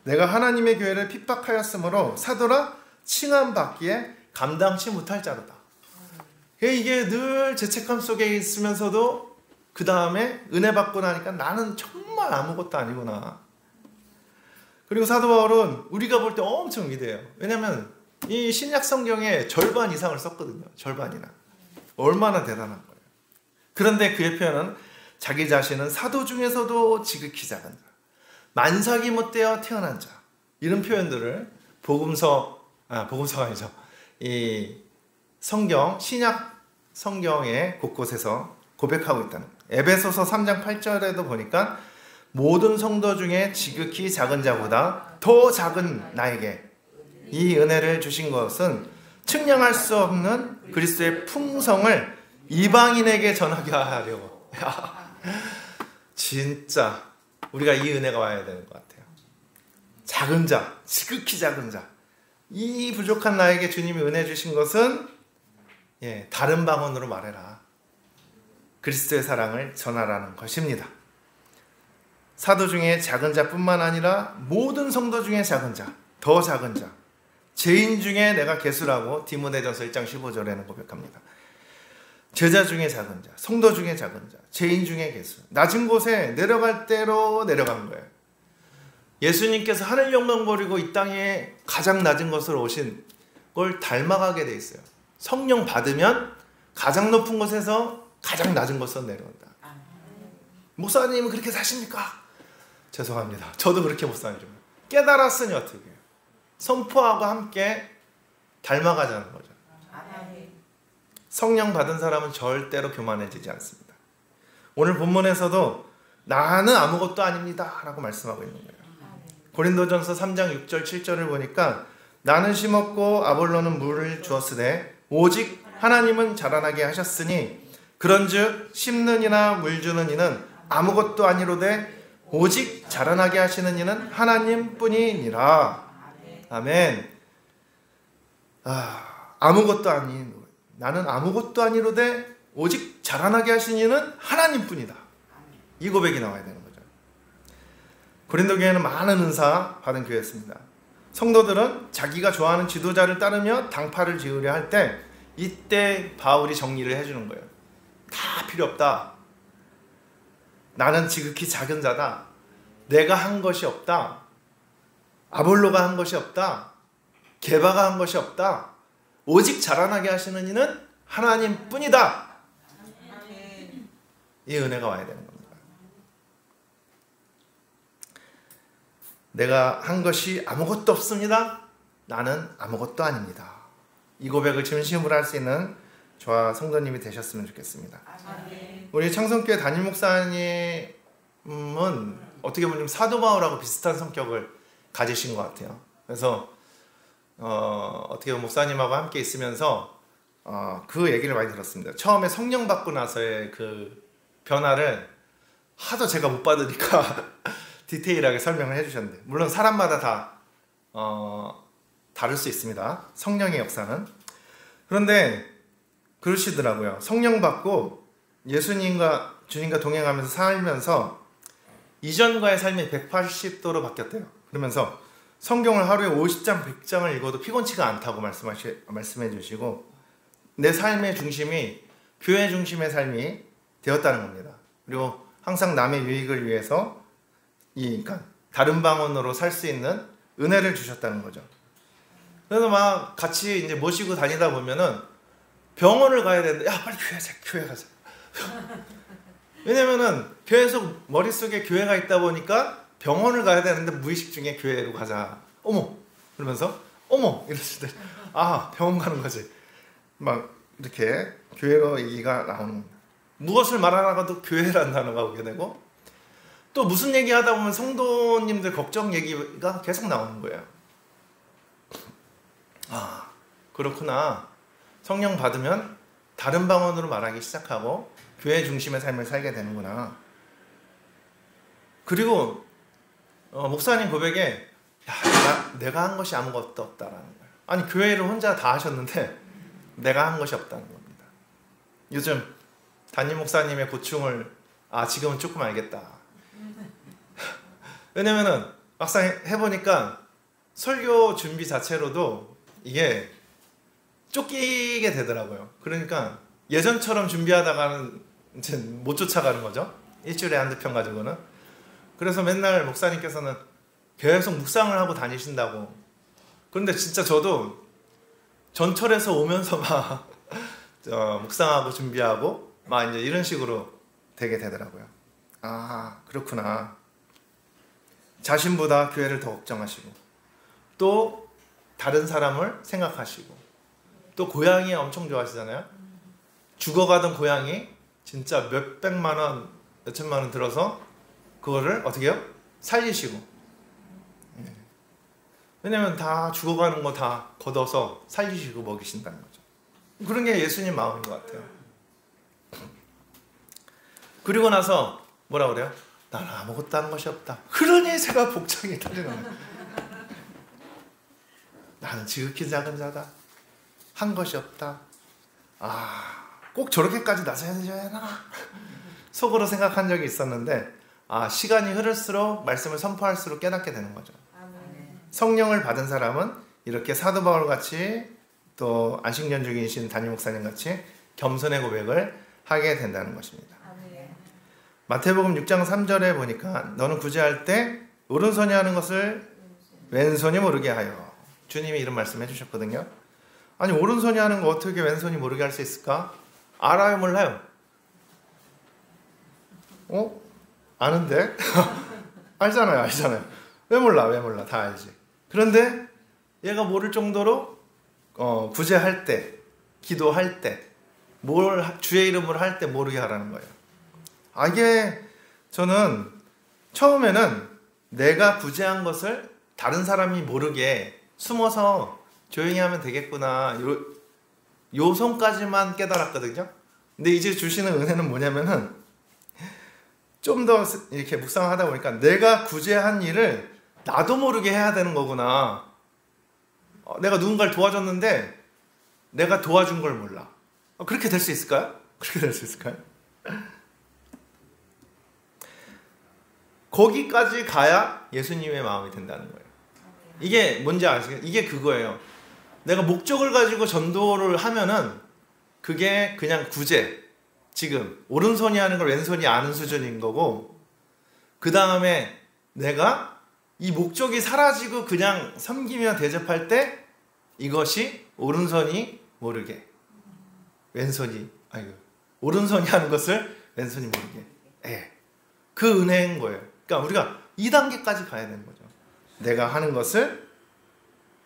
내가 하나님의 교회를 핍박하였으므로 사도라 칭함받기에 감당치 못할 자로다. 이게 늘 죄책감 속에 있으면서도 그 다음에 은혜 받고 나니까 나는 정말 아무것도 아니구나. 그리고 사도 바울은 우리가 볼 때 엄청 위대해요. 왜냐하면 이 신약 성경의 절반 이상을 썼거든요. 절반이나. 얼마나 대단한 거예요. 그런데 그의 표현은 자기 자신은 사도 중에서도 지극히 작은 자, 만삭이 못되어 태어난 자, 이런 표현들을 복음서가 아니죠. 이 성경, 신약 성경의 곳곳에서 고백하고 있다는 거예요. 에베소서 3장 8절에도 보니까 모든 성도 중에 지극히 작은 자보다 더 작은 나에게 이 은혜를 주신 것은 측량할 수 없는 그리스도의 풍성을 이방인에게 전하게 하려고. 진짜 우리가 이 은혜가 와야 되는 것 같아요. 작은 자, 지극히 작은 자, 이 부족한 나에게 주님이 은혜 주신 것은 다른 방언으로 말해라. 그리스도의 사랑을 전하라는 것입니다. 사도 중에 작은 자뿐만 아니라 모든 성도 중에 작은 자, 더 작은 자, 죄인 중에 내가 개수라고 디모데전서 1장 15절에는 고백합니다. 제자 중에 작은 자, 성도 중에 작은 자, 죄인 중에 개수. 낮은 곳에 내려갈 대로 내려간 거예요. 예수님께서 하늘 영광 버리고 이 땅에 가장 낮은 곳으로 오신 걸 닮아가게 돼 있어요. 성령 받으면 가장 높은 곳에서 가장 낮은 곳으로 내려온다. 목사님은 그렇게 사십니까? 죄송합니다. 저도 그렇게 못 살죠. 깨달았으니 어떻게 해요? 선포하고 함께 닮아가자는 거죠. 성령 받은 사람은 절대로 교만해지지 않습니다. 오늘 본문에서도 나는 아무것도 아닙니다 라고 말씀하고 있는 거예요. 고린도전서 3장 6절 7절을 보니까 나는 심었고 아볼로는 물을 주었으되 오직 하나님은 자라나게 하셨으니 그런즉 심는 이나 물 주는 이는 아무것도 아니로되 오직 자라나게 하시는 이는 하나님뿐이니라. 아멘. 아무것도 아닌, 나는 아무것도 아니로되 오직 자라나게 하신 이는 하나님뿐이다. 이 고백이 나와야 되는 거죠. 고린도 교회는 많은 은사 받은 교회였습니다. 성도들은 자기가 좋아하는 지도자를 따르며 당파를 지으려 할 때 이때 바울이 정리를 해주는 거예요. 다 필요 없다. 나는 지극히 작은 자다. 내가 한 것이 없다. 아볼로가 한 것이 없다. 게바가 한 것이 없다. 오직 자라나게 하시는 이는 하나님뿐이다. 이 은혜가 와야 되는 겁니다. 내가 한 것이 아무것도 없습니다. 나는 아무것도 아닙니다. 이 고백을 진심으로 할 수 있는 저와 성도님이 되셨으면 좋겠습니다. 우리 창성교회 담임 목사님은 어떻게 보면 좀 사도 바울하고 비슷한 성격을 가지신 것 같아요. 그래서 어떻게 보면 목사님하고 함께 있으면서 그 얘기를 많이 들었습니다. 처음에 성령 받고 나서의 그 변화를 하도 제가 못 받으니까 디테일하게 설명을 해주셨는데, 물론 사람마다 다 다를 수 있습니다. 성령의 역사는. 그런데 그러시더라고요. 성령 받고 예수님과 주님과 동행하면서 살면서 이전과의 삶이 180도로 바뀌었대요. 그러면서 성경을 하루에 50장, 100장을 읽어도 피곤치가 않다고 말씀해 주시고 내 삶의 중심이 교회 중심의 삶이 되었다는 겁니다. 그리고 항상 남의 유익을 위해서 그러니까 다른 방언으로 살 수 있는 은혜를 주셨다는 거죠. 그래서 막 같이 이제 모시고 다니다 보면은 병원을 가야 되는데, 야 빨리 교회 가자. 왜냐면은 계속 머릿속에 교회가 있다 보니까 병원을 가야 되는데 무의식 중에 교회로 가자. 어머! 그러면서 어머! 이러시더니 아 병원 가는 거지. 막 이렇게 교회로 얘기가 나오는 겁니다. 무엇을 말하다가도 교회라는 단어가 오게 되고, 또 무슨 얘기하다 보면 성도님들 걱정 얘기가 계속 나오는 거예요. 아 그렇구나. 성령 받으면 다른 방언으로 말하기 시작하고 교회 중심의 삶을 살게 되는구나. 그리고 목사님 고백에 내가 한 것이 아무것도 없다라는 거예요. 아니 교회를 혼자 다 하셨는데 내가 한 것이 없다는 겁니다. 요즘 담임 목사님의 고충을 지금은 조금 알겠다. 왜냐면은 막상 해보니까 설교 준비 자체로도 이게 쫓기게 되더라고요. 그러니까 예전처럼 준비하다가는 이제 못 쫓아가는 거죠. 일주일에 한두 편 가지고는. 그래서 맨날 목사님께서는 계속 묵상을 하고 다니신다고. 그런데 진짜 저도 전철에서 오면서 막 묵상하고 준비하고 막 이제 이런 식으로 되게 되더라고요. 아 그렇구나. 자신보다 교회를 더 걱정하시고, 또 다른 사람을 생각하시고, 또 고양이 엄청 좋아하시잖아요. 죽어가던 고양이 진짜 몇백만 원, 몇천만 원 들어서 그거를 어떻게 해요? 살리시고. 왜냐면 다 죽어가는 거 다 걷어서 살리시고 먹이신다는 거죠. 그런 게 예수님 마음인 것 같아요. 그리고 나서 뭐라 그래요? 나는 아무것도 하는 것이 없다. 그러니 제가 복장이 달리는 거예요. 나는 지극히 작은 자다. 한 것이 없다. 꼭 저렇게까지 나서야 되나? 속으로 생각한 적이 있었는데 시간이 흐를수록 말씀을 선포할수록 깨닫게 되는 거죠. 성령을 받은 사람은 이렇게 사도 바울 같이, 또 안식년 중이신 담임 목사님 같이 겸손의 고백을 하게 된다는 것입니다. 마태복음 6장 3절에 보니까 너는 구제할 때 오른손이 하는 것을 왼손이 모르게 하여, 주님이 이런 말씀 해주셨거든요. 아니 오른손이 하는 거 어떻게 왼손이 모르게 할 수 있을까? 알아요 몰라요? 아는데? 알잖아요. 왜 몰라? 다 알지. 그런데 얘가 모를 정도로 구제할 때, 기도할 때, 주의 이름으로 할 때 모르게 하라는 거예요. 이게 저는 처음에는 내가 구제한 것을 다른 사람이 모르게 숨어서 조용히 하면 되겠구나, 요 손까지만 깨달았거든요. 근데 이제 주시는 은혜는 뭐냐면은 좀 더 이렇게 묵상하다 보니까 내가 구제한 일을 나도 모르게 해야 되는 거구나. 내가 누군가를 도와줬는데 내가 도와준 걸 몰라. 그렇게 될 수 있을까요? 거기까지 가야 예수님의 마음이 된다는 거예요. 이게 뭔지 아시겠어요? 이게 그거예요. 내가 목적을 가지고 전도를 하면은 그게 그냥 구제, 지금 오른손이 하는 걸 왼손이 아는 수준인 거고, 그 다음에 내가 이 목적이 사라지고 그냥 섬기며 대접할 때 이것이 오른손이 모르게, 오른손이 하는 것을 왼손이 모르게, 그 은혜인 거예요. 그러니까 우리가 2단계까지 가야 되는 거죠. 내가 하는 것을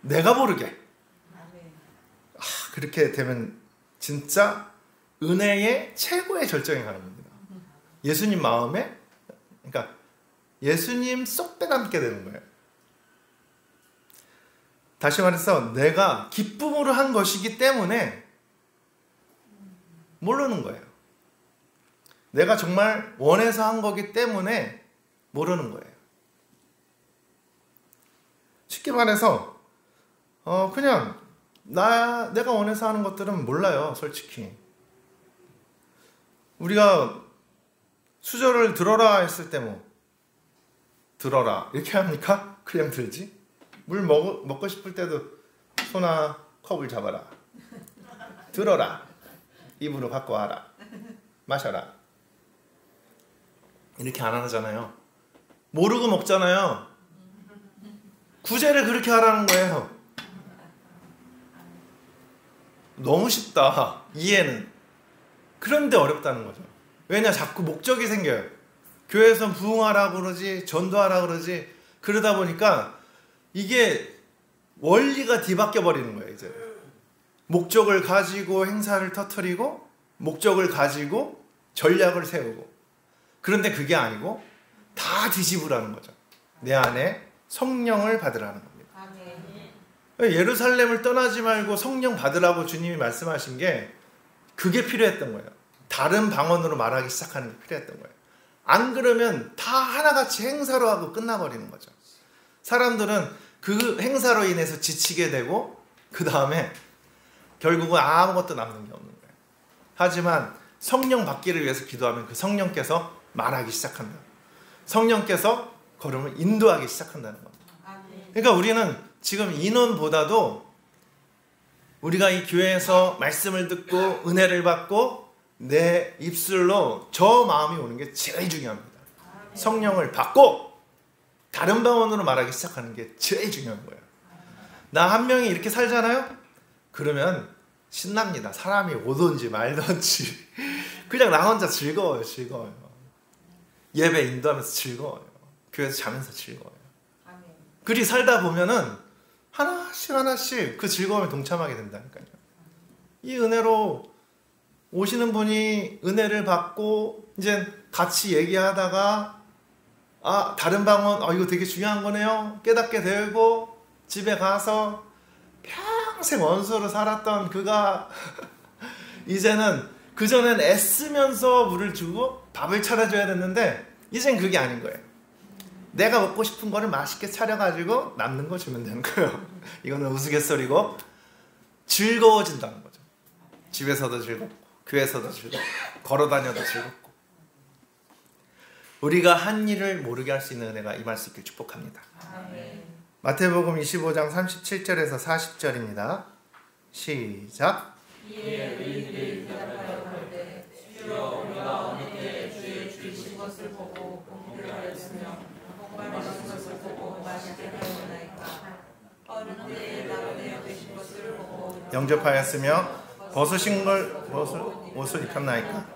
내가 모르게. 그렇게 되면 진짜 은혜의 최고의 절정에 가는 겁니다. 예수님 마음에, 그러니까 예수님 쏙 빼닮게 되는 거예요. 다시 말해서 내가 기쁨으로 한 것이기 때문에 모르는 거예요. 내가 정말 원해서 한 거기 때문에 모르는 거예요. 쉽게 말해서 그냥 내가 원해서 하는 것들은 몰라요, 솔직히. 우리가 수저를 들어라 했을 때 들어라 이렇게 합니까? 그냥 들지? 물 먹고 싶을 때도 손아 컵을 잡아라, 들어라, 입으로 갖고 와라, 마셔라, 이렇게 안 하잖아요. 모르고 먹잖아요. 구제를 그렇게 하라는 거예요. 너무 쉽다, 이해는. 그런데 어렵다는 거죠. 왜냐, 자꾸 목적이 생겨요. 교회에서 부흥하라고 그러지, 전도하라고 그러지. 그러다 보니까 이게 원리가 뒤바뀌어 버리는 거예요. 이제 목적을 가지고 행사를 터뜨리고, 목적을 가지고 전략을 세우고. 그런데 그게 아니고 다 뒤집으라는 거죠. 내 안에 성령을 받으라는 겁니다. 예루살렘을 떠나지 말고 성령 받으라고 주님이 말씀하신 게 그게 필요했던 거예요. 다른 방언으로 말하기 시작하는 게 필요했던 거예요. 안 그러면 다 하나같이 행사로 하고 끝나버리는 거죠. 사람들은 그 행사로 인해서 지치게 되고, 그 다음에 결국은 아무것도 남는 게 없는 거예요. 하지만 성령 받기를 위해서 기도하면 그 성령께서 말하기 시작한다. 성령께서 걸음을 인도하기 시작한다는 겁니다. 그러니까 우리는 지금 인원보다도 우리가 이 교회에서 말씀을 듣고 은혜를 받고 내 입술로 저 마음이 오는 게 제일 중요합니다. 성령을 받고 다른 방언으로 말하기 시작하는 게 제일 중요한 거예요. 나 한 명이 이렇게 살잖아요? 그러면 신납니다. 사람이 오든지 말든지 그냥 나 혼자 즐거워요. 즐거워요. 예배 인도하면서 즐거워요. 교회에서 자면서 즐거워요. 그리 살다 보면은 하나씩 그 즐거움에 동참하게 된다니까요. 이 은혜로 오시는 분이 은혜를 받고 이제 같이 얘기하다가 다른 방언 이거 되게 중요한 거네요 깨닫게 되고, 집에 가서 평생 원수로 살았던 그가 이제는 그전엔 애쓰면서 물을 주고 밥을 차려줘야 됐는데 이젠 그게 아닌 거예요. 내가 먹고 싶은 거를 맛있게 차려가지고 남는 거 주면 되는 거예요. 이거는 우스갯소리고 즐거워진다는 거죠. 집에서도 즐겁고 교회에서도 즐겁고 걸어다녀도 즐겁고. 우리가 한 일을 모르게 할 수 있는 은혜가 임할 수 있길 축복합니다. 아멘. 마태복음 25장 37절에서 40절입니다. 시작. 이에 의인들이 대답하여 가로되 주여 우리가 어느 때에 주의 주이신 것을 보고 공경하였으며 복받으신 것을 보고 맛있게 배우나이까. 어느 때에 나그네여 되신 것을 보고 영접하였으며 벗으신 옷을 입혔나이까.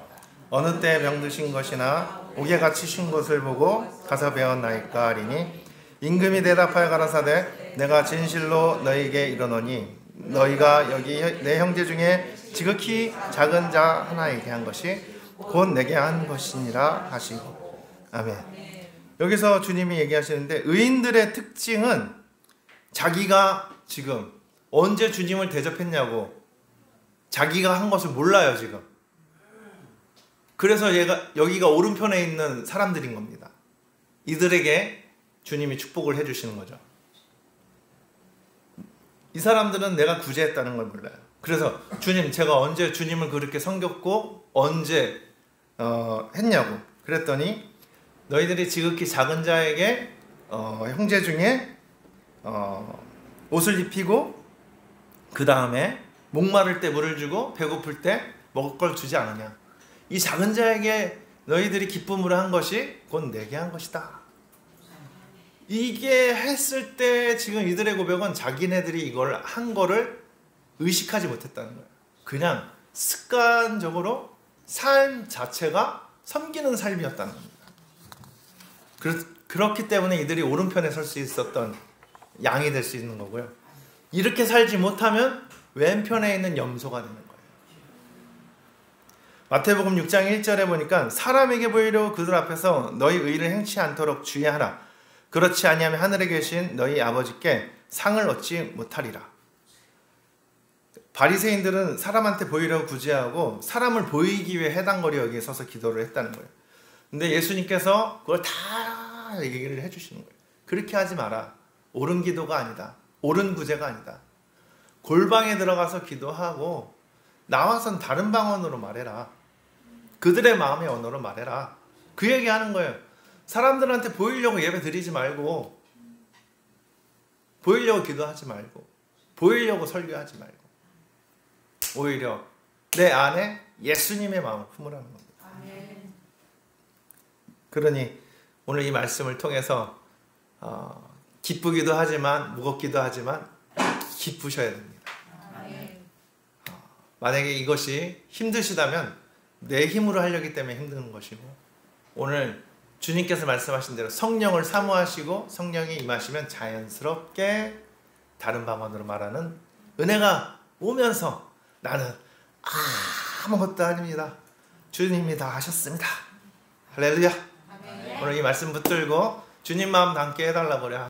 어느 때에 병드신 것이나 옥에 갇히신 것을 보고 가서 배웠나이까 하리니, 임금이 대답하여 가라사대 내가 진실로 너희에게 이르노니 너희가 여기 내 형제 중에 지극히 작은 자 하나에게 한 것이 곧 내게 한 것이니라 하시고. 아멘. 여기서 주님이 얘기하시는데, 의인들의 특징은 자기가 지금 언제 주님을 대접했냐고 자기가 한 것을 몰라요 지금. 그래서 여기가 오른편에 있는 사람들인 겁니다. 이들에게 주님이 축복을 해주시는 거죠. 이 사람들은 내가 구제했다는 걸 몰라요. 그래서 주님, 제가 언제 주님을 그렇게 섬겼고 언제 했냐고 그랬더니, 너희들이 지극히 작은 자에게 형제 중에 옷을 입히고 그 다음에 목마를 때 물을 주고 배고플 때 먹을 걸 주지 않느냐. 이 작은 자에게 너희들이 기쁨으로 한 것이 곧 내게 한 것이다. 이게 했을 때 지금 이들의 고백은 자기네들이 이걸 한 거를 의식하지 못했다는 거예요. 그냥 습관적으로 삶 자체가 섬기는 삶이었다는 겁니다. 그렇기 때문에 이들이 오른편에 설 수 있었던 양이 될 수 있는 거고요. 이렇게 살지 못하면 왼편에 있는 염소가 되는 거예요. 마태복음 6장 1절에 보니까 사람에게 보이려고 그들 앞에서 너희 의를 행치 않도록 주의하라. 그렇지 아니하면 하늘에 계신 너희 아버지께 상을 얻지 못하리라. 바리새인들은 사람한테 보이려고 구제하고 사람을 보이기 위해 해당거리 여기에 서서 기도를 했다는 거예요. 근데 예수님께서 그걸 다 얘기를 해주시는 거예요. 그렇게 하지 마라. 옳은 기도가 아니다. 옳은 구제가 아니다. 골방에 들어가서 기도하고 나와선 다른 방언으로 말해라. 그들의 마음의 언어로 말해라. 그 얘기하는 거예요. 사람들한테 보이려고 예배 드리지 말고, 보이려고 기도하지 말고, 보이려고 설교하지 말고, 오히려 내 안에 예수님의 마음을 품으라는 겁니다. 그러니 오늘 이 말씀을 통해서 기쁘기도 하지만 무겁기도 하지만 기쁘셔야 됩니다. 만약에 이것이 힘드시다면 내 힘으로 하려기 때문에 힘든 것이고, 오늘 주님께서 말씀하신 대로 성령을 사모하시고 성령이 임하시면 자연스럽게 다른 방언으로 말하는 은혜가 오면서 나는 아무것도 아닙니다, 주님이 다 하셨습니다. 할렐루야. 오늘 이 말씀 붙들고 주님 마음 담게 해달라 그래.